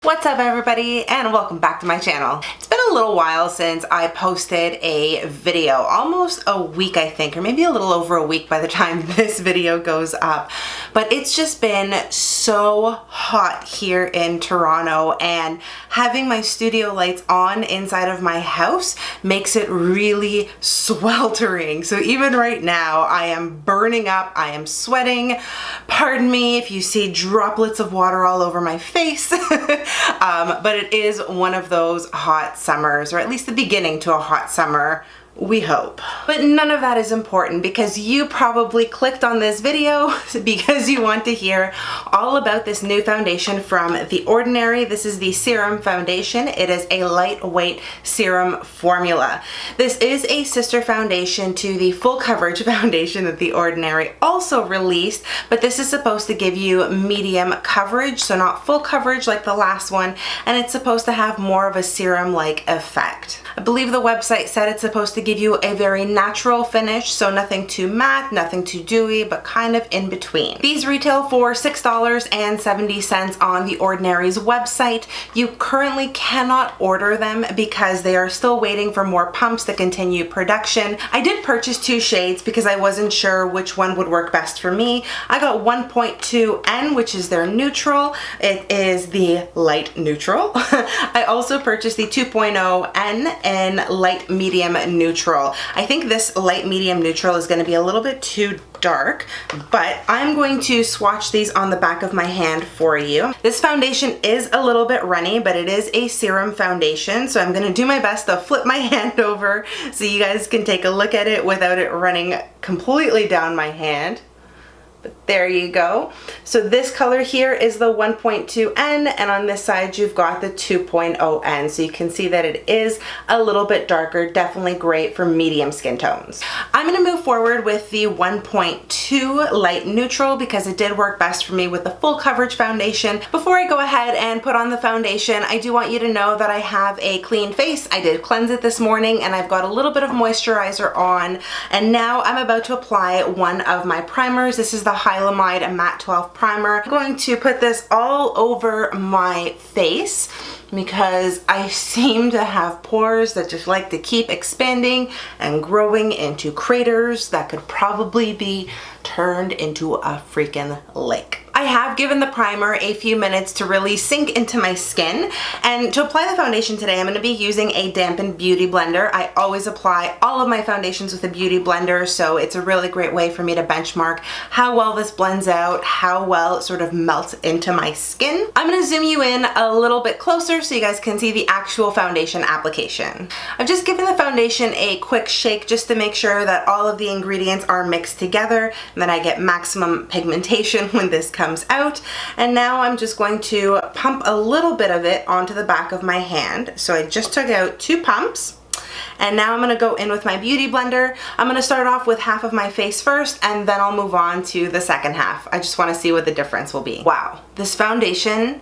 What's up everybody, and welcome back to my channel. It's been a little while since I posted a video, almost a week I think, or maybe a little over a week by the time this video goes up. But it's just been so hot here in Toronto, and having my studio lights on inside of my house makes it really sweltering. So even right now I am burning up, I am sweating. Pardon me if you see droplets of water all over my face. But it is one of those hot summers, or at least the beginning to a hot summer, we hope. But none of that is important because you probably clicked on this video because you want to hear all about this new foundation from The Ordinary. This is the Serum foundation. It is a lightweight serum formula. This is a sister foundation to the full coverage foundation that The Ordinary also released, but this is supposed to give you medium coverage, so not full coverage like the last one, and it's supposed to have more of a serum-like effect. I believe the website said it's supposed to give you a very natural finish, so nothing too matte, nothing too dewy, but kind of in between. These retail for $6.70 on The Ordinary's website. You currently cannot order them because they are still waiting for more pumps to continue production. I did purchase two shades because I wasn't sure which one would work best for me. I got 1.2N, which is their neutral. It is the light neutral. I also purchased the 2.0N in light medium neutral. I think this light medium neutral is going to be a little bit too dark, but I'm going to swatch these on the back of my hand for you. This foundation is a little bit runny, but it is a serum foundation, so I'm going to do my best to flip my hand over so you guys can take a look at it without it running completely down my hand. But there you go. So this color here is the 1.2N, and on this side you've got the 2.0N. So you can see that it is a little bit darker, definitely great for medium skin tones. I'm gonna move forward with the 1.2 light neutral because it did work best for me with the full coverage foundation. Before I go ahead and put on the foundation, I do want you to know that I have a clean face. I did cleanse it this morning and I've got a little bit of moisturizer on, and now I'm about to apply one of my primers. This is the Hylamide Matte 12 Primer. I'm going to put this all over my face because I seem to have pores that just like to keep expanding and growing into craters that could probably be turned into a freaking lake. I have given the primer a few minutes to really sink into my skin, and to apply the foundation today I'm going to be using a dampened beauty blender. I always apply all of my foundations with a beauty blender, so it's a really great way for me to benchmark how well this blends out, how well it sort of melts into my skin. I'm going to zoom you in a little bit closer so you guys can see the actual foundation application. I've just given the foundation a quick shake just to make sure that all of the ingredients are mixed together and that I get maximum pigmentation when this comes out. And now I'm just going to pump a little bit of it onto the back of my hand. So I just took out 2 pumps. And now I'm going to go in with my beauty blender. I'm going to start off with half of my face first, and then I'll move on to the second half. I just want to see what the difference will be. Wow, this foundation,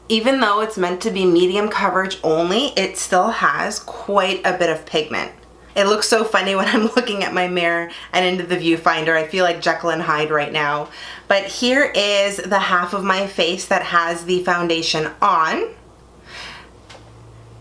even though it's meant to be medium coverage only, it still has quite a bit of pigment. It looks so funny when I'm looking at my mirror and into the viewfinder. I feel like Jekyll and Hyde right now. But here is the half of my face that has the foundation on.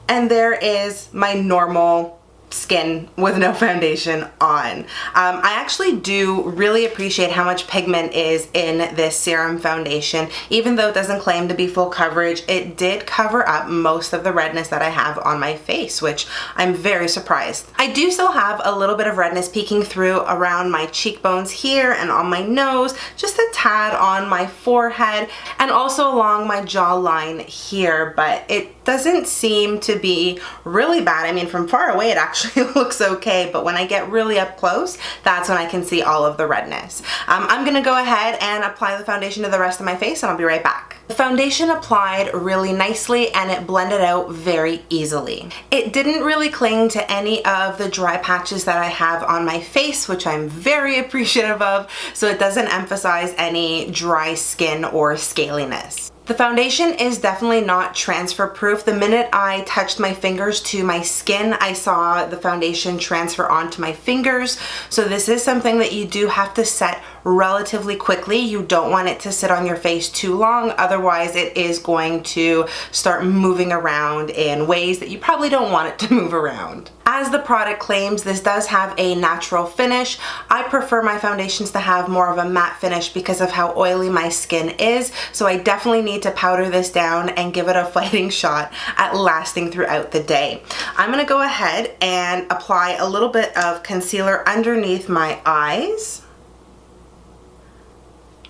And there is my normal skin with no foundation on. I actually do really appreciate how much pigment is in this serum foundation. Even though it doesn't claim to be full coverage, it did cover up most of the redness that I have on my face, which I'm very surprised. I do still have a little bit of redness peeking through around my cheekbones here and on my nose, just a tad on my forehead, and also along my jawline here, but it doesn't seem to be really bad. I mean, from far away it actually looks okay, but when I get really up close, that's when I can see all of the redness. I'm gonna go ahead and apply the foundation to the rest of my face, and I'll be right back. The foundation applied really nicely and it blended out very easily. It didn't really cling to any of the dry patches that I have on my face, which I'm very appreciative of, so it doesn't emphasize any dry skin or scaliness. The foundation is definitely not transfer proof. The minute I touched my fingers to my skin, I saw the foundation transfer onto my fingers. So this is something that you do have to set relatively quickly. You don't want it to sit on your face too long, otherwise it is going to start moving around in ways that you probably don't want it to move around. As the product claims, this does have a natural finish. I prefer my foundations to have more of a matte finish because of how oily my skin is, so I definitely need to powder this down and give it a fighting shot at lasting throughout the day. I'm gonna go ahead and apply a little bit of concealer underneath my eyes.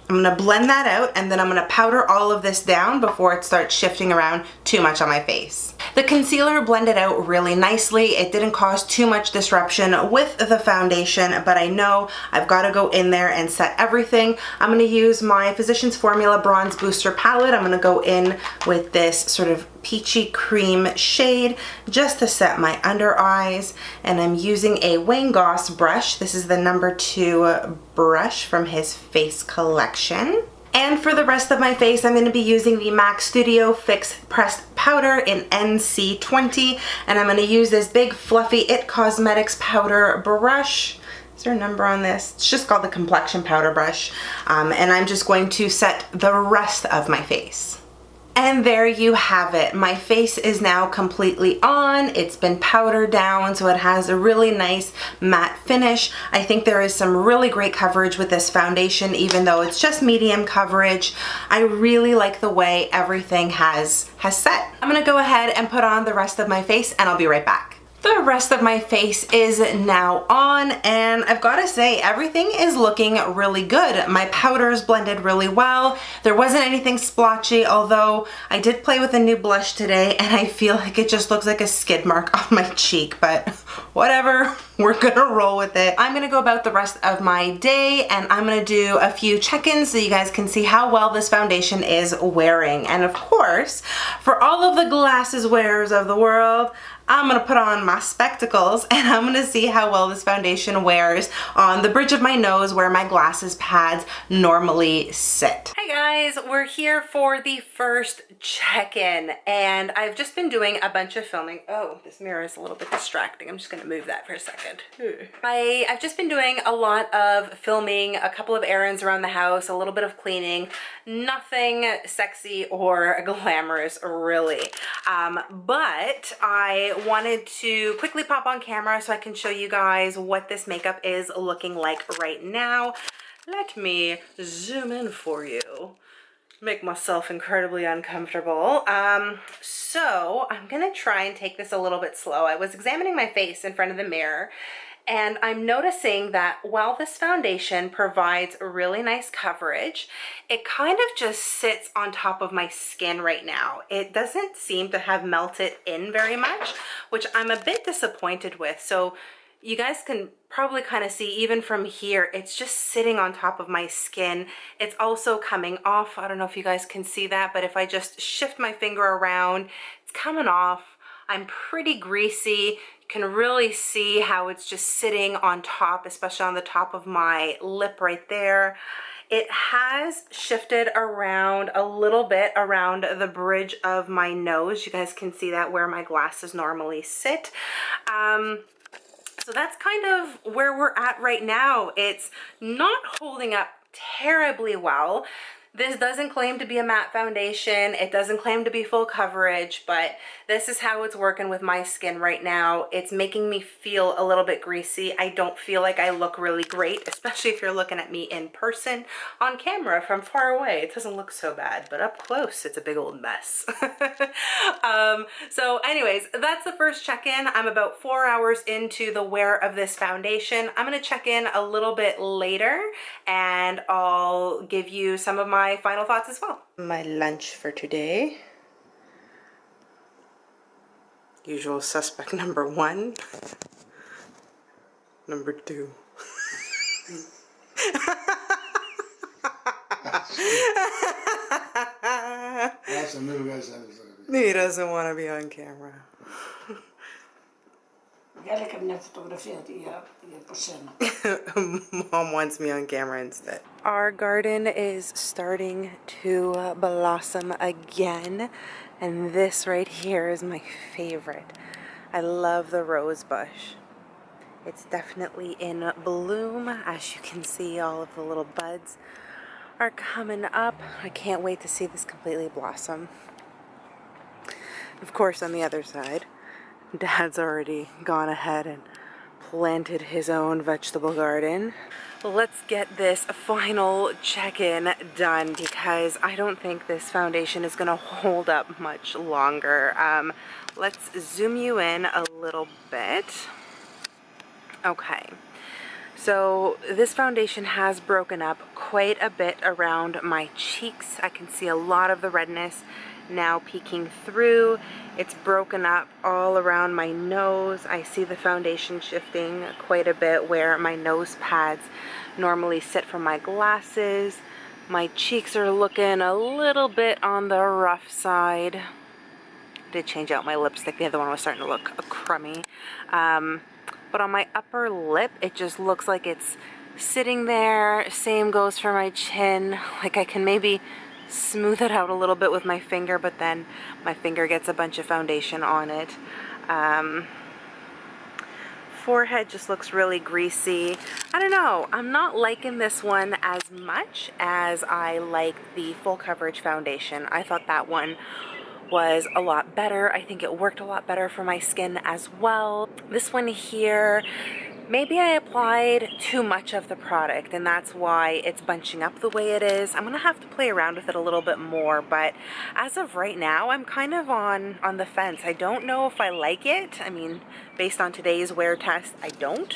I'm gonna blend that out, and then I'm gonna powder all of this down before it starts shifting around too much on my face. The concealer blended out really nicely. It didn't cause too much disruption with the foundation, but I know I've gotta go in there and set everything. I'm gonna use my Physicians Formula Bronze Booster palette. I'm gonna go in with this sort of peachy cream shade just to set my under eyes, and I'm using a Wayne Goss brush. This is the number 2 brush from his face collection. And for the rest of my face, I'm going to be using the MAC Studio Fix Pressed Powder in NC20, and I'm going to use this big fluffy It Cosmetics powder brush. Is there a number on this? It's just called the Complexion Powder Brush, and I'm just going to set the rest of my face. And there you have it. My face is now completely on. It's been powdered down, so it has a really nice matte finish. I think there is some really great coverage with this foundation, even though it's just medium coverage. I really like the way everything has set. I'm gonna go ahead and put on the rest of my face, and I'll be right back. The rest of my face is now on, and I've got to say everything is looking really good. My powders blended really well. There wasn't anything splotchy, although I did play with a new blush today and I feel like it just looks like a skid mark on my cheek, but whatever, we're gonna roll with it. I'm gonna go about the rest of my day, and I'm gonna do a few check-ins so you guys can see how well this foundation is wearing. And of course, for all of the glasses wearers of the world, I'm gonna put on my spectacles and I'm gonna see how well this foundation wears on the bridge of my nose where my glasses pads normally sit. Hey guys, we're here for the first check-in, and I've just been doing a bunch of filming. Oh, this mirror is a little bit distracting. I'm just gonna move that for a second. I've just been doing a lot of filming, a couple of errands around the house, a little bit of cleaning, nothing sexy or glamorous really. But I wanted to quickly pop on camera so I can show you guys what this makeup is looking like right now. Let me zoom in for you. Make myself incredibly uncomfortable. So I'm gonna try and take this a little bit slow. I was examining my face in front of the mirror, and I'm noticing that while this foundation provides a really nice coverage, it kind of just sits on top of my skin right now. It doesn't seem to have melted in very much, which I'm a bit disappointed with. So you guys can probably kind of see even from here, it's just sitting on top of my skin. It's also coming off. I don't know if you guys can see that, but if I just shift my finger around, it's coming off. I'm pretty greasy. You can really see how it's just sitting on top, especially on the top of my lip right there. It has shifted around a little bit around the bridge of my nose. You guys can see that where my glasses normally sit. So that's kind of where we're at right now. It's not holding up terribly well. This doesn't claim to be a matte foundation. It doesn't claim to be full coverage, but this is how it's working with my skin right now. It's making me feel a little bit greasy. I don't feel like I look really great, especially if you're looking at me in person. On camera from far away, it doesn't look so bad, but up close, it's a big old mess. So anyways, that's the first check-in. I'm about 4 hours into the wear of this foundation. I'm gonna check in a little bit later and I'll give you some of my final thoughts as well. My lunch for today. Usual suspect number 1. Number 2. That's a new guy. He doesn't want to be on camera. Ik heb net gefotografeerd hier på scène. Mom wants me on camera instead. Our garden is starting to blossom again, and this right here is my favorite. I love the rose bush. It's definitely in bloom. As you can see, all of the little buds are coming up. I can't wait to see this completely blossom. Of course, on the other side, Dad's already gone ahead and planted his own vegetable garden. Let's get this final check-in done because I don't think this foundation is gonna hold up much longer. Let's zoom you in a little bit. Okay, so this foundation has broken up quite a bit around my cheeks. I can see a lot of the redness now peeking through. It's broken up all around my nose. I see the foundation shifting quite a bit where my nose pads normally sit for my glasses. My cheeks are looking a little bit on the rough side. I did change out my lipstick. The other one was starting to look crummy. But on my upper lip, it just looks like it's sitting there. Same goes for my chin. Like I can maybe smooth it out a little bit with my finger, but then my finger gets a bunch of foundation on it. Forehead just looks really greasy. I don't know. I'm not liking this one as much as I like the full coverage foundation. I thought that one was a lot better. I think it worked a lot better for my skin as well. This one here, maybe I applied too much of the product and that's why it's bunching up the way it is. I'm gonna have to play around with it a little bit more, but as of right now, I'm kind of on the fence. I don't know if I like it. I mean, based on today's wear test, I don't.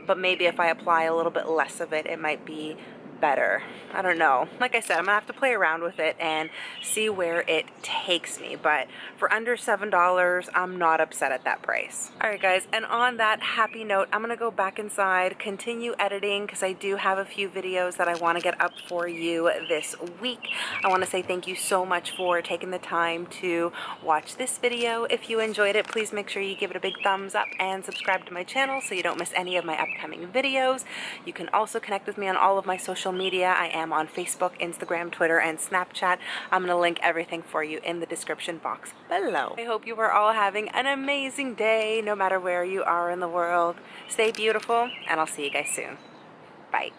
But maybe if I apply a little bit less of it, it might be better. I don't know. Like I said, I'm gonna have to play around with it and see where it takes me, but for under $7, I'm not upset at that price. All right guys, and on that happy note, I'm gonna go back inside, continue editing because I do have a few videos that I want to get up for you this week. I want to say thank you so much for taking the time to watch this video. If you enjoyed it, please make sure you give it a big thumbs up and subscribe to my channel so you don't miss any of my upcoming videos. You can also connect with me on all of my social media. I am on Facebook, Instagram, Twitter, and Snapchat. I'm going to link everything for you in the description box below. I hope you are all having an amazing day, no matter where you are in the world. Stay beautiful, and I'll see you guys soon. Bye.